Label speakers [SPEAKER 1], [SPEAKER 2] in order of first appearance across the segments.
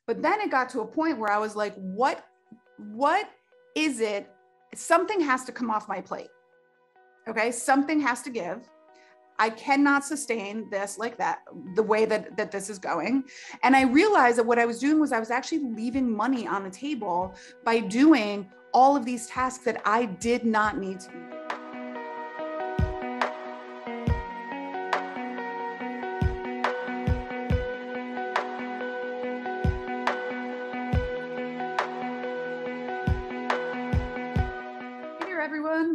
[SPEAKER 1] But then it got to a point where I was like, what is it? Something has to come off my plate. Okay. Something has to give. I cannot sustain this like that, the way that this is going. And I realized that what I was doing was I was actually leaving money on the table by doing all of these tasks that I did not need to be doing.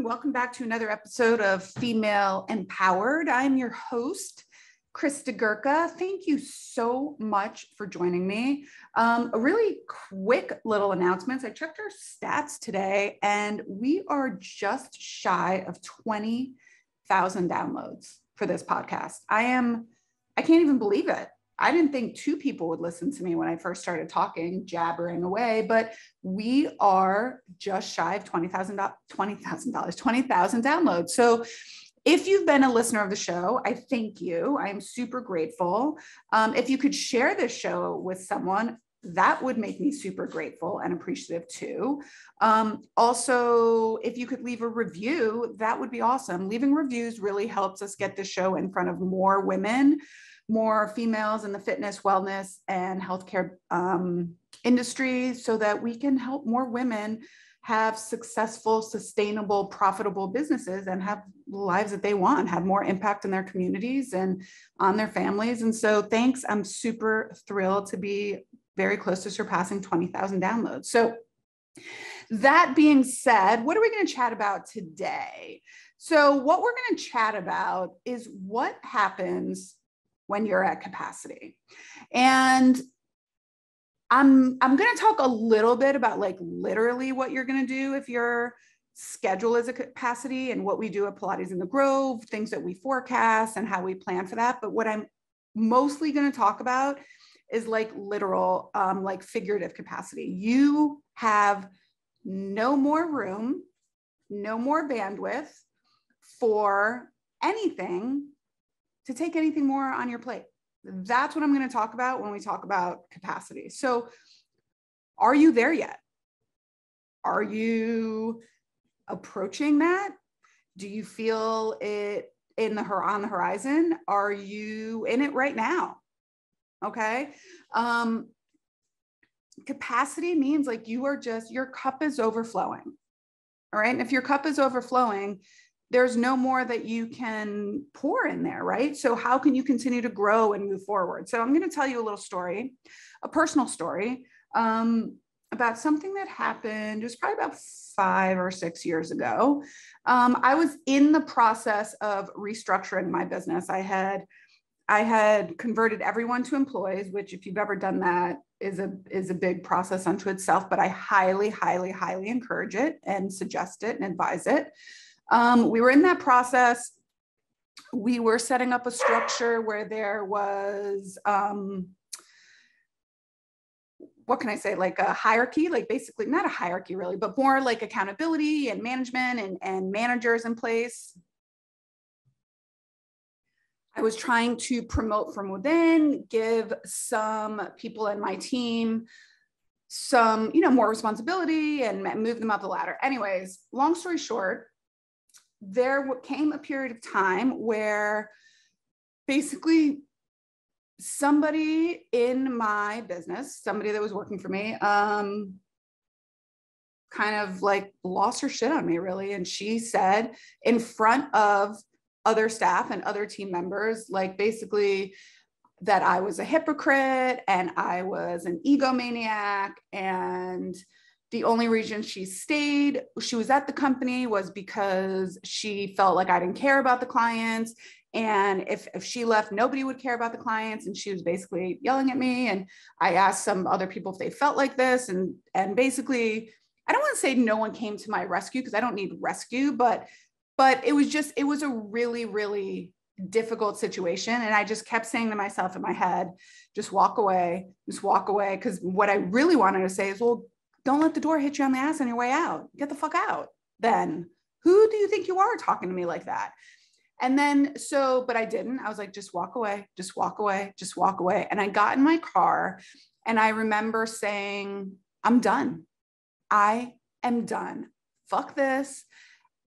[SPEAKER 1] Welcome back to another episode of Female Empowered. I'm your host, Krista Gurka. Thank you so much for joining me. A really quick little announcement. I checked our stats today and we are just shy of 20,000 downloads for this podcast. I can't even believe it. I didn't think 2 people would listen to me when I first started talking, jabbering away, but we are just shy of 20,000 downloads. So if you've been a listener of the show, I thank you. I am super grateful. If you could share this show with someone, that would make me super grateful and appreciative too. Also, if you could leave a review, that would be awesome. Leaving reviews really helps us get the show in front of more women, more females in the fitness, wellness, and healthcare industry so that we can help more women have successful, sustainable, profitable businesses and have lives that they want, have more impact in their communities and on their families. And so thanks. I'm super thrilled to be very close to surpassing 20,000 downloads. So that being said, what are we going to chat about today? So what we're going to chat about is what happens when you're at capacity. And I'm going to talk a little bit about like literally what you're going to do if your schedule is a capacity and what we do at Pilates in the Grove, things that we forecast and how we plan for that. But what I'm mostly going to talk about is like literal, like figurative capacity. You have no more room, no more bandwidth for anything to take anything more on your plate. That's what I'm going to talk about when we talk about capacity. So are you there yet? Are you approaching that? Do you feel it on the horizon? Are you in it right now? Okay. Capacity means like your cup is overflowing. All right. And if your cup is overflowing, there's no more that you can pour in there, right? So how can you continue to grow and move forward? So I'm going to tell you a little story, a personal story about something that happened just probably about 5 or 6 years ago. I was in the process of restructuring my business. I had converted everyone to employees, which if you've ever done that is a big process unto itself, but I highly, highly, highly encourage it and suggest it and advise it. We were in that process. We were setting up a structure where there was, what can I say? Like a hierarchy, like basically not a hierarchy really, but more like accountability and management and managers in place. I was trying to promote from within, give some people in my team some, more responsibility and move them up the ladder. Anyways, long story short, there came a period of time where basically somebody in my business, somebody that was working for me, kind of like lost her shit on me really. And she said in front of other staff and other team members, like basically that I was a hypocrite and I was an egomaniac, and the only reason she was at the company was because she felt like I didn't care about the clients. And if she left, nobody would care about the clients. And she was basically yelling at me. And I asked some other people if they felt like this. And basically, I don't want to say no one came to my rescue because I don't need rescue, but it was a really, really difficult situation. And I just kept saying to myself in my head, just walk away. Because what I really wanted to say is, well, don't let the door hit you on the ass on your way out. Get the fuck out. Then who do you think you are talking to me like that? And then, but I didn't. I was like, just walk away. And I got in my car And I remember saying, I'm done. I am done. Fuck this.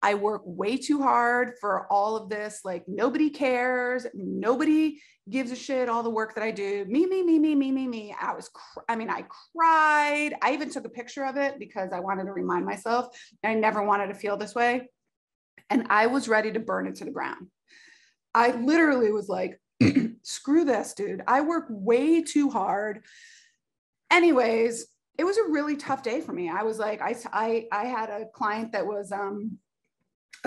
[SPEAKER 1] I work way too hard for all of this. Like, nobody cares. Nobody gives a shit. All the work that I do, me. I cried. I even took a picture of it because I wanted to remind myself. I never wanted to feel this way. And I was ready to burn it to the ground. I literally was like, screw this, dude. I work way too hard. Anyways, it was a really tough day for me. I was like, I had a client that was a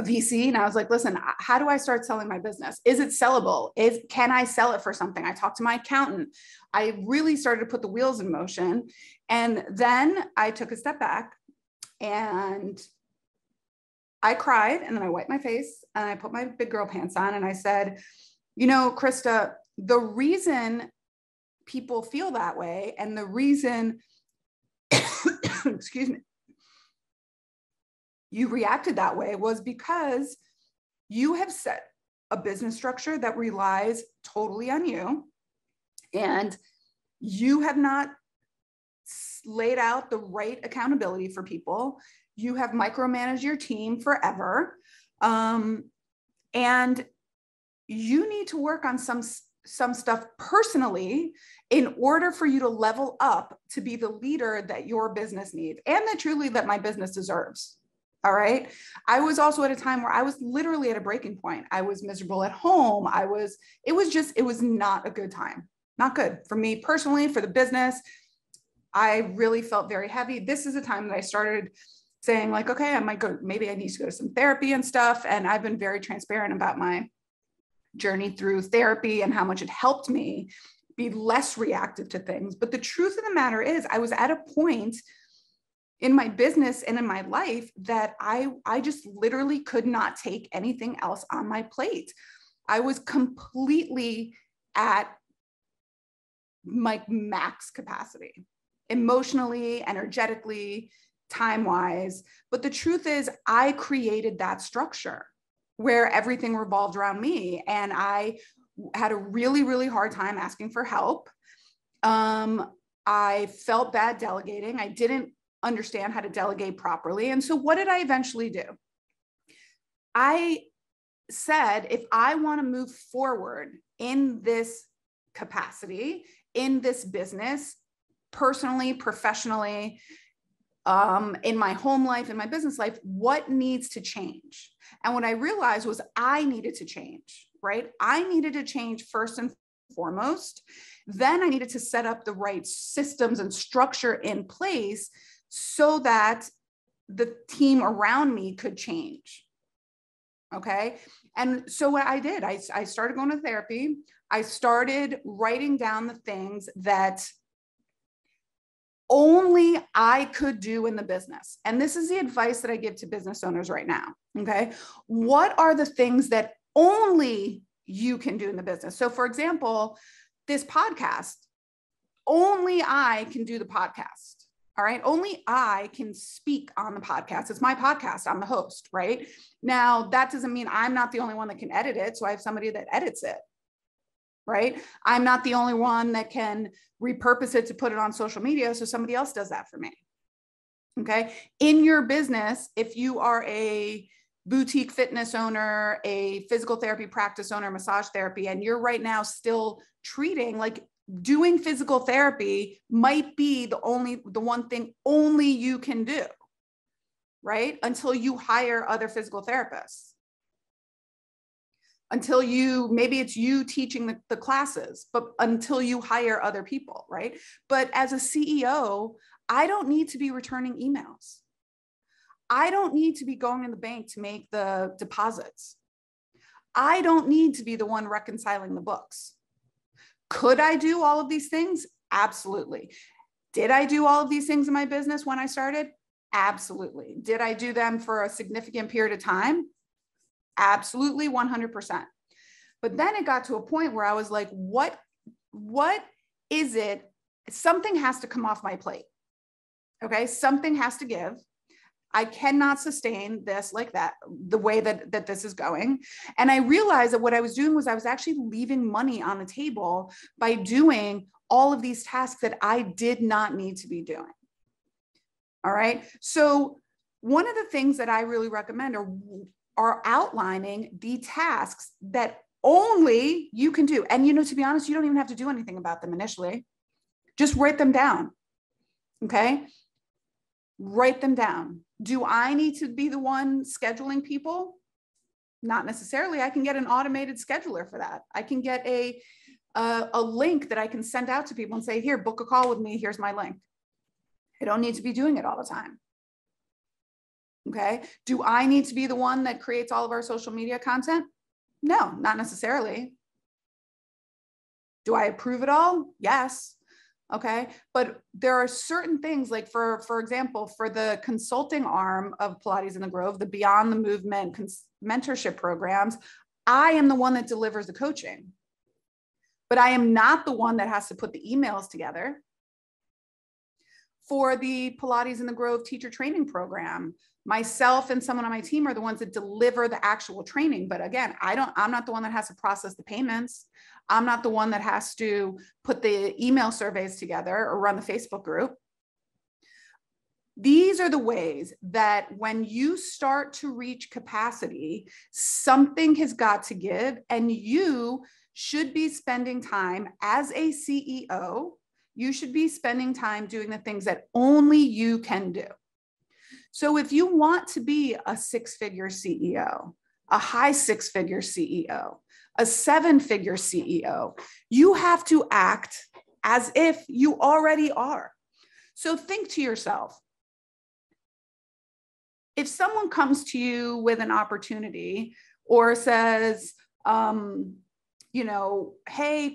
[SPEAKER 1] VC, and I was like, listen, how do I start selling my business? Is it sellable? Can I sell it for something? I talked to my accountant. I really started to put the wheels in motion. And then I took a step back and I cried, and then I wiped my face and I put my big girl pants on and I said, you know, Krista, the reason people feel that way and the reason, excuse me, you reacted that way was because you have set a business structure that relies totally on you, and you have not laid out the right accountability for people. You have micromanaged your team forever. And you need to work on some stuff personally in order for you to level up to be the leader that your business needs and that truly that my business deserves. All right. I was also at a time where I was literally at a breaking point. I was miserable at home. It was not a good time. Not good for me personally, for the business. I really felt very heavy. This is a time that I started saying like, okay, maybe I need to go to some therapy and stuff. And I've been very transparent about my journey through therapy and how much it helped me be less reactive to things. But the truth of the matter is, I was at a point in my business and in my life that I just literally could not take anything else on my plate. I was completely at my max capacity, emotionally, energetically, time-wise. But the truth is, I created that structure where everything revolved around me. And I had a really, really hard time asking for help. I felt bad delegating. I didn't understand how to delegate properly. And so what did I eventually do? I said, if I want to move forward in this capacity, in this business, personally, professionally, in my home life, in my business life, what needs to change? And what I realized was I needed to change, right? I needed to change first and foremost. Then I needed to set up the right systems and structure in place so that the team around me could change. Okay. And so what I did, I started going to therapy. I started writing down the things that only I could do in the business. And this is the advice that I give to business owners right now. Okay. What are the things that only you can do in the business? So for example, this podcast, only I can do the podcast. All right. Only I can speak on the podcast. It's my podcast. I'm the host, right? Now, that doesn't mean I'm not the only one that can edit it. So I have somebody that edits it. Right? I'm not the only one that can repurpose it to put it on social media. So somebody else does that for me. Okay. In your business, if you are a boutique fitness owner, a physical therapy practice owner, massage therapy, and you're right now still treating, like, doing physical therapy might be the one thing only you can do, right? Until you hire other physical therapists. Until maybe it's you teaching the classes, but until you hire other people, right? But as a CEO, I don't need to be returning emails. I don't need to be going in the bank to make the deposits. I don't need to be the one reconciling the books. Could I do all of these things? Absolutely. Did I do all of these things in my business when I started? Absolutely. Did I do them for a significant period of time? Absolutely, 100%. But then it got to a point where I was like, what is it? Something has to come off my plate. Okay. Something has to give. I cannot sustain this like that, the way that this is going. And I realized that what I was doing was I was actually leaving money on the table by doing all of these tasks that I did not need to be doing. All right. So one of the things that I really recommend are outlining the tasks that only you can do. And, to be honest, you don't even have to do anything about them initially. Just write them down. Okay. Write them down. Do I need to be the one scheduling people? Not necessarily. I can get an automated scheduler for that. I can get a link that I can send out to people and say, here, book a call with me. Here's my link. I don't need to be doing it all the time. Okay. Do I need to be the one that creates all of our social media content? No, not necessarily. Do I approve it all? Yes. Okay. But there are certain things, like for example, for the consulting arm of Pilates in the Grove, the Beyond the Movement mentorship programs, I am the one that delivers the coaching, but I am not the one that has to put the emails together. For the Pilates in the Grove teacher training program, myself and someone on my team are the ones that deliver the actual training. But again, I'm not the one that has to process the payments. I'm not the one that has to put the email surveys together or run the Facebook group. These are the ways that when you start to reach capacity, something has got to give, and you should be spending time as a CEO. You should be spending time doing the things that only you can do. So if you want to be a 6-figure CEO, a high 6-figure CEO, a 7-figure CEO, you have to act as if you already are. So think to yourself, if someone comes to you with an opportunity or says, hey,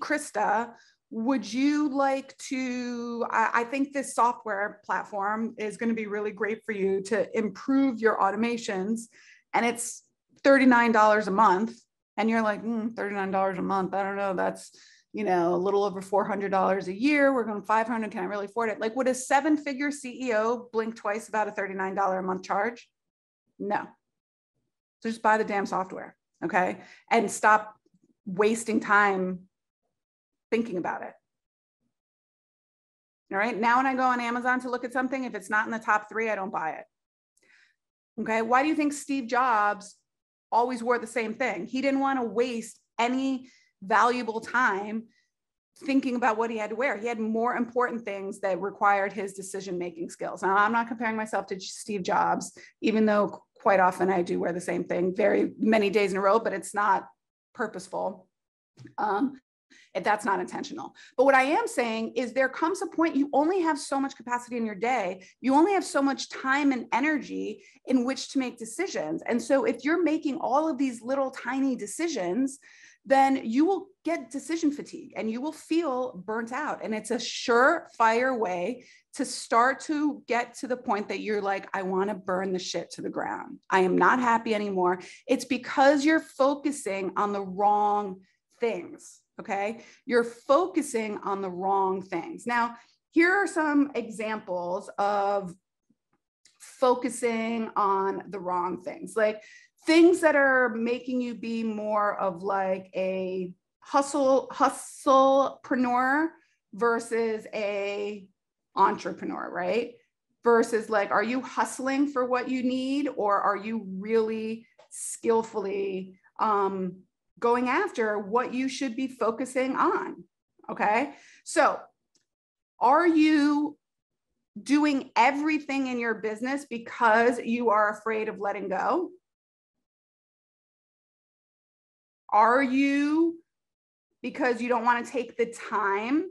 [SPEAKER 1] Krista, would you like to, I think this software platform is going to be really great for you to improve your automations, and it's $39 a month. And you're like, $39 a month. I don't know. That's, a little over $400 a year. We're going $500. Can I really afford it? Like, would a 7-figure CEO blink twice about a $39 a month charge? No. So just buy the damn software. Okay. And stop wasting time thinking about it. All right. Now, when I go on Amazon to look at something, if it's not in the top 3, I don't buy it. Okay. Why do you think Steve Jobs always wore the same thing? He didn't want to waste any valuable time thinking about what he had to wear. He had more important things that required his decision-making skills. Now, I'm not comparing myself to Steve Jobs, even though quite often I do wear the same thing very many days in a row, but it's not purposeful. That's not intentional. But what I am saying is there comes a point you only have so much capacity in your day. You only have so much time and energy in which to make decisions. And so if you're making all of these little tiny decisions, then you will get decision fatigue and you will feel burnt out. And it's a surefire way to start to get to the point that you're like, I want to burn the shit to the ground. I am not happy anymore. It's because you're focusing on the wrong things. Okay. You're focusing on the wrong things. Now, here are some examples of focusing on the wrong things, like things that are making you be more of like a hustlepreneur versus a entrepreneur, right? Versus like, are you hustling for what you need, or are you really skillfully going after what you should be focusing on? Okay. So are you doing everything in your business because you are afraid of letting go? Are you because you don't want to take the time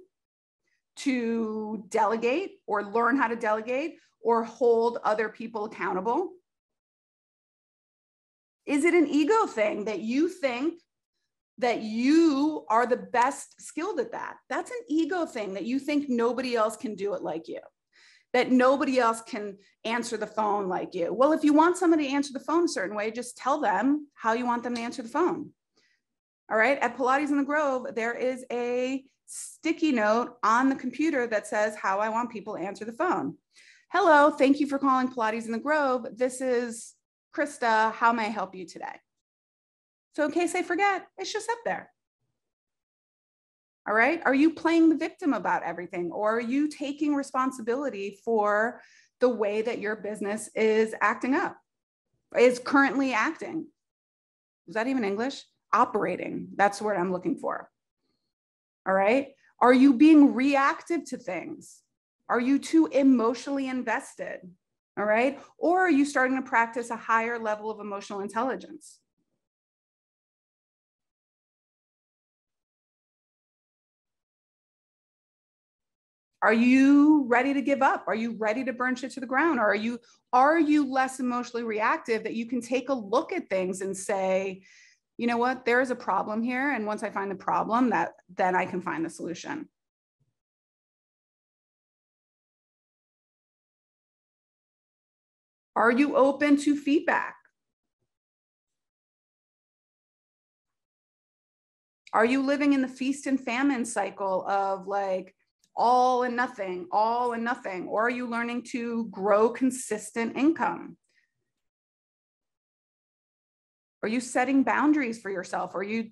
[SPEAKER 1] to delegate or learn how to delegate or hold other people accountable? Is it an ego thing that you think that you are the best skilled at that? That's an ego thing, that you think nobody else can do it like you, that nobody else can answer the phone like you. Well, if you want somebody to answer the phone a certain way, just tell them how you want them to answer the phone. All right. At Pilates in the Grove, there is a sticky note on the computer that says how I want people to answer the phone. Hello, thank you for calling Pilates in the Grove. This is Krista. How may I help you today? So in case I forget, it's just up there. All right. Are you playing the victim about everything, or are you taking responsibility for the way that your business is acting up, is currently acting? Is that even English? Operating. That's the word I'm looking for. All right. Are you being reactive to things? Are you too emotionally invested? All right. Or are you starting to practice a higher level of emotional intelligence? Are you ready to give up? Are you ready to burn shit to the ground? Or are you less emotionally reactive that you can take a look at things and say, you know what, there is a problem here. And once I find the problem, then I can find the solution. Are you open to feedback? Are you living in the feast and famine cycle of like all and nothing, all and nothing? Or are you learning to grow consistent income? Are you setting boundaries for yourself? Are you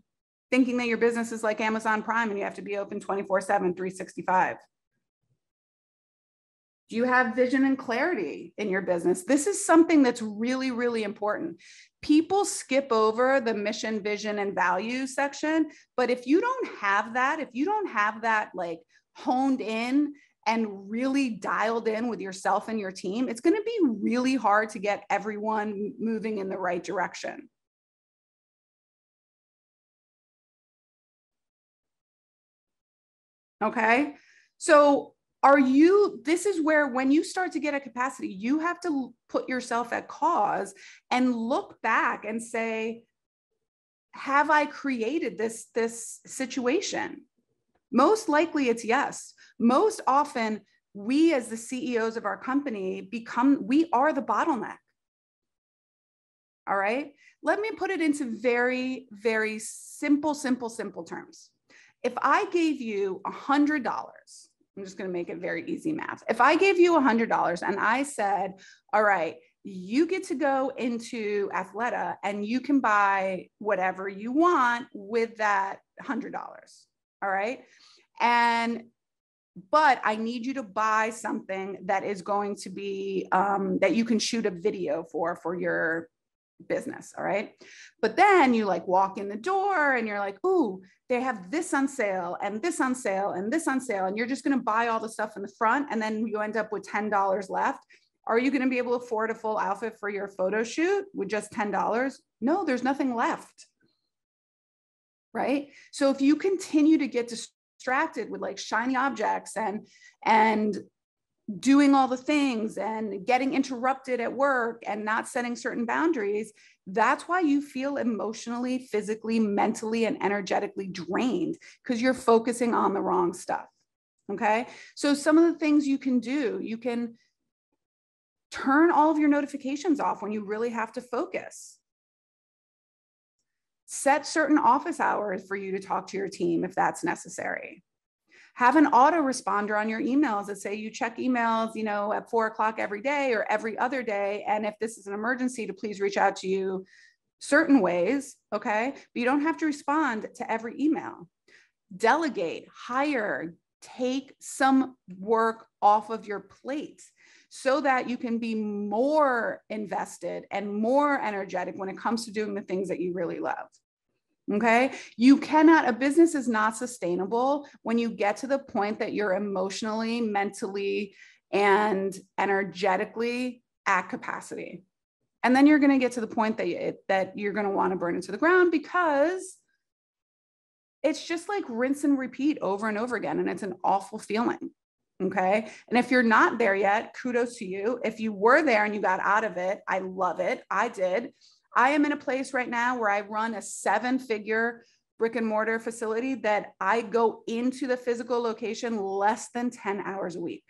[SPEAKER 1] thinking that your business is like Amazon Prime and you have to be open 24/7, 365? Do you have vision and clarity in your business? This is something that's really, really important. People skip over the mission, vision, and values section. But if you don't have that, if you don't have that like honed in and really dialed in with yourself and your team, it's going to be really hard to get everyone moving in the right direction. Okay. So this is where when you start to get a capacity, you have to put yourself at cause and look back and say, have I created this situation? Most likely it's yes. Most often we as the CEOs of our company we are the bottleneck. All right. Let me put it into very, very simple terms. If I gave you $100, I'm just going to make it very easy math. If I gave you $100 and I said, all right, you get to go into Athleta and you can buy whatever you want with that $100. All right. But I need you to buy something that is going to be, that you can shoot a video for your business. All right. But then you like walk in the door and you're like, ooh, they have this on sale and this on sale and this on sale. And you're just going to buy all the stuff in the front. And then you end up with $10 left. Are you going to be able to afford a full outfit for your photo shoot with just $10? No, there's nothing left. Right. So if you continue to get distracted with like shiny objects and doing all the things and getting interrupted at work and not setting certain boundaries, that's why you feel emotionally, physically, mentally, and energetically drained, because you're focusing on the wrong stuff. Okay. So some of the things you can do, you can turn all of your notifications off when you really have to focus. Set certain office hours for you to talk to your team if that's necessary. Have an autoresponder on your emails that say you check emails, at 4:00 every day or every other day. And if this is an emergency, to please reach out to you certain ways. Okay. But you don't have to respond to every email. Delegate, hire, take some work off of your plate so that you can be more invested and more energetic when it comes to doing the things that you really love. Okay. A business is not sustainable when you get to the point that you're emotionally, mentally, and energetically at capacity. And then you're going to get to the point that you're going to want to burn it to the ground, because it's just like rinse and repeat over and over again. And it's an awful feeling. Okay. And if you're not there yet, kudos to you. If you were there and you got out of it, I love it. I did. I am in a place right now where I run a 7-figure brick and mortar facility that I go into the physical location less than 10 hours a week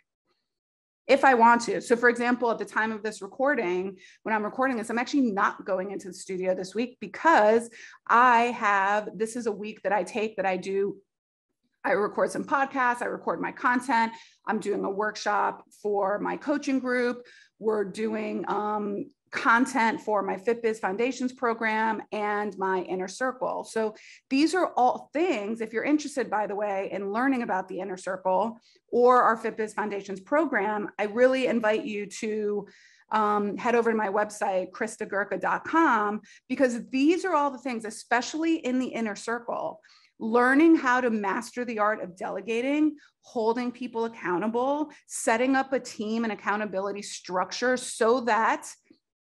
[SPEAKER 1] if I want to. So for example, at the time of this recording, when I'm recording this, I'm actually not going into the studio this week because this is a week that I take that I do I record some podcasts, I record my content. I'm doing a workshop for my coaching group. We're doing content for my FitBiz Foundations program and my Inner Circle. So these are all things, if you're interested, by the way, in learning about the Inner Circle or our FitBiz Foundations program, I really invite you to head over to my website, kristagurka.com, because these are all the things, especially in the Inner Circle, learning how to master the art of delegating, holding people accountable, setting up a team and accountability structure so that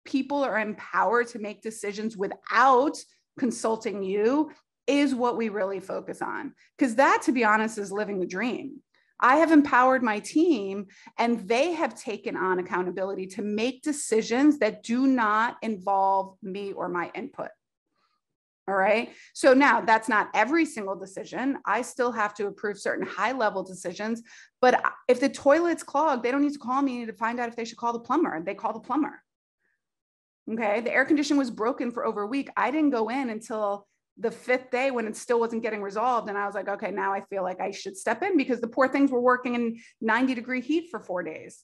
[SPEAKER 1] people are empowered to make decisions without consulting you is what we really focus on. Because that, to be honest, is living the dream. I have empowered my team and they have taken on accountability to make decisions that do not involve me or my input. All right. So now that's not every single decision. I still have to approve certain high level decisions. But if the toilet's clogged, they don't need to call me to find out if they should call the plumber. They call the plumber. Okay. The air conditioner was broken for over a week. I didn't go in until the 5th day when it still wasn't getting resolved. And I was like, okay, now I feel like I should step in because the poor things were working in 90-degree heat for 4 days.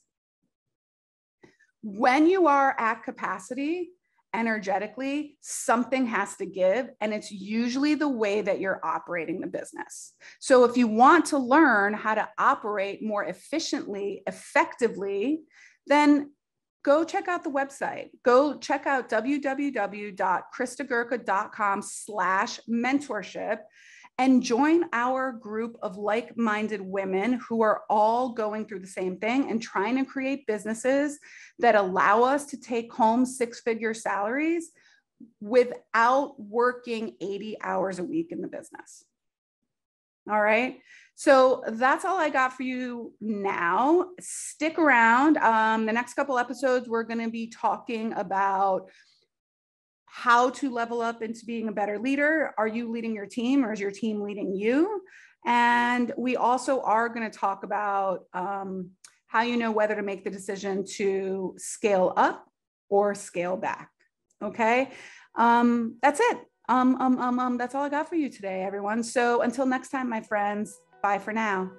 [SPEAKER 1] When you are at capacity, energetically, something has to give, and it's usually the way that you're operating the business. So if you want to learn how to operate more efficiently, effectively, then go check out the website. Go check out www.kristagurka.com/mentorship and join our group of like-minded women who are all going through the same thing and trying to create businesses that allow us to take home 6-figure salaries without working 80 hours a week in the business. All right. So that's all I got for you now. Stick around. The next couple episodes, we're going to be talking about how to level up into being a better leader. Are you leading your team or is your team leading you? And we also are going to talk about how you know whether to make the decision to scale up or scale back. Okay. That's it. That's all I got for you today, everyone. So until next time, my friends, bye for now.